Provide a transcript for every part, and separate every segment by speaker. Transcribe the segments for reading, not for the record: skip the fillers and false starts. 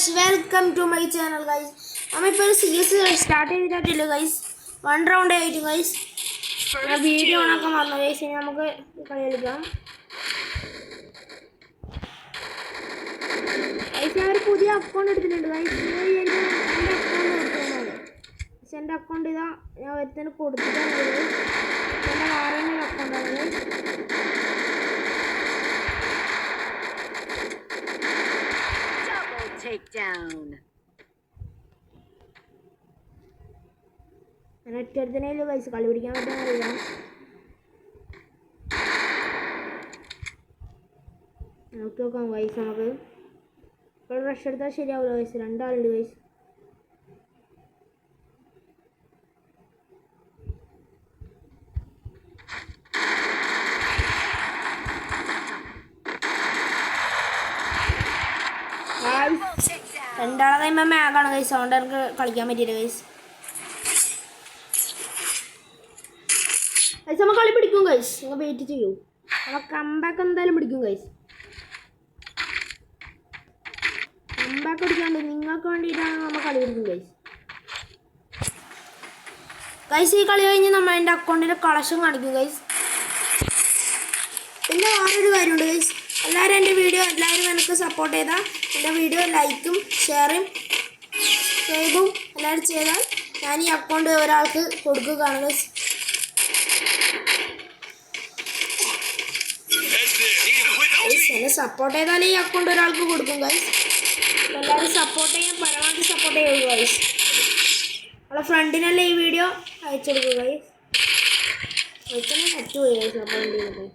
Speaker 1: guys, welcome to my channel guys. I'm ഇപ്പോൾ CS start ചെയ്തിട്ടില്ല guys. 1 round ആയിട്ട് guys. ഞാൻ വീഡിയോ ഓണാക്കാൻ മറന്നു guys. ഇനി നമുക്ക് കളി കളിക്കാം. guys ഞാൻ ഒരു പുതിയ അക്കൗണ്ട് എടുത്തിട്ടുണ്ട് guys. എൻ്റെ അക്കൗണ്ട് ഇതാ ഞാൻ ഒരുത്തന് കൊടുത്തിട്ടാണ് എൻ്റെ വേറെ അക്കൗണ്ടാണ് guys.
Speaker 2: Takedown.
Speaker 1: ഞാൻ ഒറ്റടുത്തനേലും guys കളി പിടിക്കാൻ പറ്റുന്നില്ല. നോക്കാം guys നമുക്ക് ഇപ്പോൾ റഷ് എടുത്താൽ ശരിയാവില്ല guys. രണ്ടാളുണ്ട് guys. രണ്ടാളെ കഴിയുമ്പോൾ മാഗാണ് ഗൈസ്. അതുകൊണ്ട് എനിക്ക് കളിക്കാൻ പറ്റിയില്ല ഗൈസ്. ഗൈസ് നമ്മൾ കളി പിടിക്കും ഗൈസ്. നിങ്ങൾ വെയിറ്റ് ചെയ്യൂ. നമ്മൾ കംബാക്ക് എന്തായാലും പിടിക്കും ഗൈസ്. കംബാക്ക് പിടിക്കാണ്ട് നിങ്ങൾക്ക് വേണ്ടിയിട്ടാണ് നമ്മൾ കളി പിടിക്കും ഗൈസ്. ഗൈസ് ഈ കളി കഴിഞ്ഞ് നമ്മൾ എൻ്റെ അക്കൗണ്ടിൻ്റെ കളക്ഷൻ കാണിക്കും ഗൈസ്. പിന്നെ വേറൊരു കാര്യമുണ്ട് ഗൈസ്. എല്ലാവരും എൻ്റെ വീഡിയോ എനിക്ക് സപ്പോർട്ട് ചെയ്താൽ എൻ്റെ വീഡിയോ ലൈക്കും ഷെയറും സബ്സ്ക്രൈബും എല്ലാവരും ചെയ്താൽ ഞാൻ ഈ അക്കൗണ്ട് ഒരാൾക്ക് കൊടുക്കുകയാണ് ഗൈസ്. എന്നെ സപ്പോർട്ട് ചെയ്താൽ ഈ അക്കൗണ്ട് ഒരാൾക്ക് കൊടുക്കും ഗൈസ്. എല്ലാവരും സപ്പോർട്ട് ചെയ്യാൻ പരമാവധി സപ്പോർട്ട് ചെയ്യുക ഗൈസ്. നമ്മളെ ഫ്രണ്ടിനല്ലേ ഈ വീഡിയോ അയച്ചു കൊടുക്കുക ഗൈസ്. അയച്ചെന്നെ പറ്റുമോ ഗൈസ് സപ്പോർട്ട് ചെയ്യുന്നത്.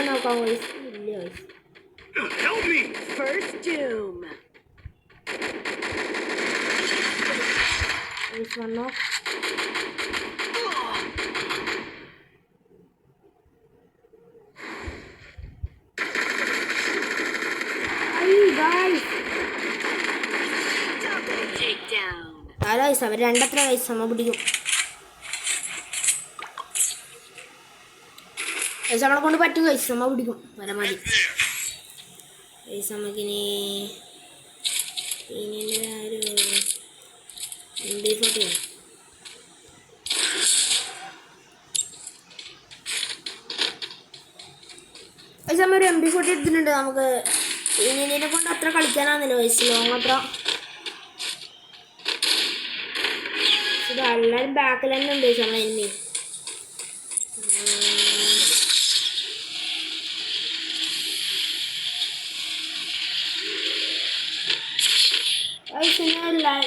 Speaker 1: നോക്കാം ഗൈസ്. ഇല്ല guys.
Speaker 2: Help me. First doom.
Speaker 1: This one no. Hey guys.
Speaker 2: Takedown.
Speaker 1: guys our രണ്ടത്ര guys സമ പിടിക്കും. guys നമ്മളെ കൊണ്ട് പറ്റും guys. സമ പിടിക്കും. വരമാടി guys നമുക്കിനി ഇതിൻ്റെ ഒരു MB40 guys നമ്മൾ ഒരു MB40 എടുത്തിട്ടുണ്ട്. നമുക്ക് ഇതിനെ കൊണ്ട് അത്ര കളിക്കാനാണെന്നില്ല guys. ലോങ് അത്ര ഇത് എല്ലാവരും ബാക്കിൽ തന്നെ ഉണ്ട് guys. നമ്മളെ എന്നി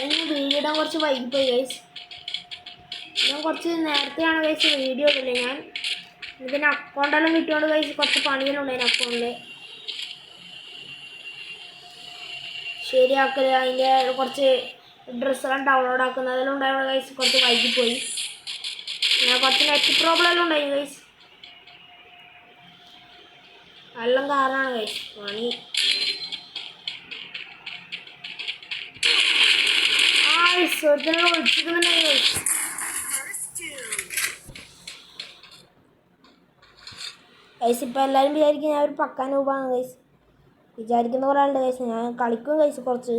Speaker 1: ഇന്ന് വീഡിയോ ഇടാൻ കുറച്ച് വൈകിപ്പോയി ഗൈസ്. ഞാൻ കുറച്ച് നേരത്തെയാണ് ഗൈസ് വീഡിയോ ഇടില്ല. ഞാൻ ഇതിന് അക്കൗണ്ടെല്ലാം കിട്ടിയോണ്ട് ഗൈസ് കുറച്ച് പണിയെല്ലാം ഉണ്ടായിരുന്നു അക്കൗണ്ടിൽ ശരിയാക്കൽ, അതിൻ്റെ കുറച്ച് ഡ്രസ്സെല്ലാം ഡൗൺലോഡ് ആക്കുന്നതെല്ലാം ഉണ്ടായിരുന്നു ഗൈസ്. കുറച്ച് വൈകിപ്പോയി. ഞാൻ കുറച്ച് നെറ്റ് പ്രോബ്ലം എല്ലാം ഉണ്ടായി ഗൈസ്. എല്ലാം കാരണമാണ് ഗൈസ് പണി. ഒഴിച്ചിട്ടുണ്ടെങ്കിൽ ഗൈസ് ഇപ്പം എല്ലാവരും വിചാരിക്കും ഞാൻ ഒരു പക്കാ രൂപയാണ് ഗൈസ്. വിചാരിക്കുന്ന കുറേ ആളുണ്ട് ഗൈസ്. ഞാൻ കളിക്കും ഗൈസ് കുറച്ച്.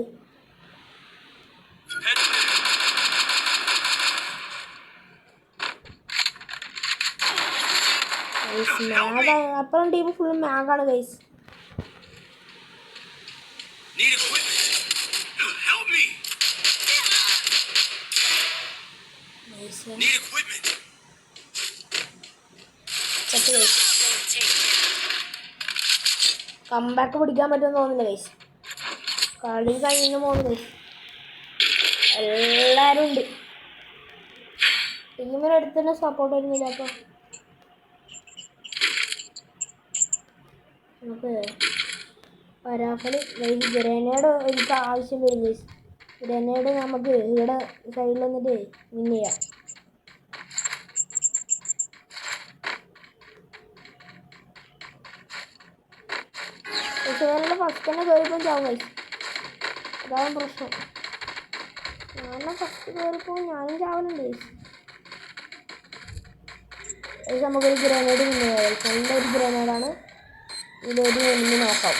Speaker 1: അപ്പുറം ടീം ഫുൾ മാഗാണ് ഗൈസ്. കംബാക്ക് പിടിക്കാൻ പറ്റുമെന്ന് തോന്നുന്നില്ല ഗൈസ്. കളി കഴിഞ്ഞു പോകുന്നു ഗൈസ്. എല്ലാവരും ഉണ്ട്. ടീമിനടുത്ത് തന്നെ സപ്പോർട്ട് വരുന്നില്ല. അപ്പോൾ നമുക്ക് പരാക്കളി ഗ്രനേഡ് എനിക്ക് ആവശ്യം വരും ഗൈസ്. ഗ്രനേഡ് നമുക്ക് ഇവിടെ സൈഡിൽ വന്നിട്ട് വിൻ ചെയ്യാം. പക്ഷേ ഫസ്റ്റ് തന്നെ കയറിപ്പോൾ ചാവും ഗൈസ്. അതാണ് പ്രശ്നം. ഞാൻ ഫസ്റ്റ് കയറിപ്പോൾ ഞാനും ചാവലുണ്ട് ഗൈസ്. ഗൈസ് നമുക്കൊരു ഗ്രനേഡ് പിന്നെ നല്ലൊരു ഗ്രനേഡാണ്. ഇതിലൊരു എനിമി നോക്കാം.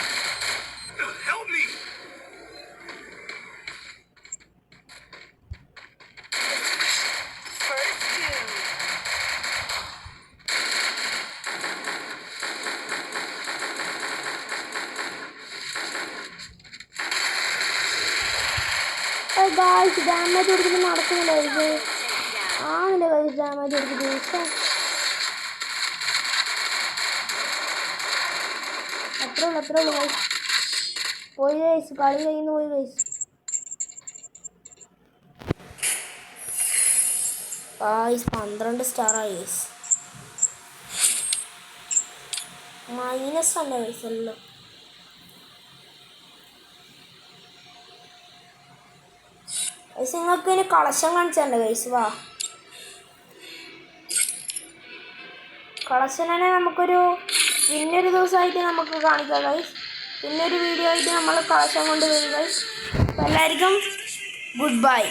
Speaker 1: ഗായ്സ് ഡാമേജ് കൊടുത്തിട്ട് നടക്കുന്നില്ല ഇത്. ആണല്ലേ ഗൈസ് ഡാമേജ് കൊടുത്തിട്ട് അത്രേ ഉള്ളൂ ഗൈസ്. പോയി ഗൈസ്, കളി കഴിയുന്നു പോയി ഗൈസ്. ഗൈസ് 12 സ്റ്റാറായി ഗൈസ്. മൈനസ് അല്ല ഗൈസ് എല്ലാം. ഗൈസ് നിങ്ങൾക്ക് ഇനി കളക്ഷൻ കാണിച്ചല്ലേ ഗൈസ്. വാ, കളക്ഷൻ തന്നെ നമുക്കൊരു പിന്നൊരു ദിവസമായിട്ട് നമുക്ക് കാണിക്കാം ഗൈസ്. പിന്നൊരു വീഡിയോ ആയിട്ട് നമ്മൾ കളക്ഷൻ കൊണ്ടുവരും ഗൈസ്. എല്ലാവർക്കും ഗുഡ് ബൈ.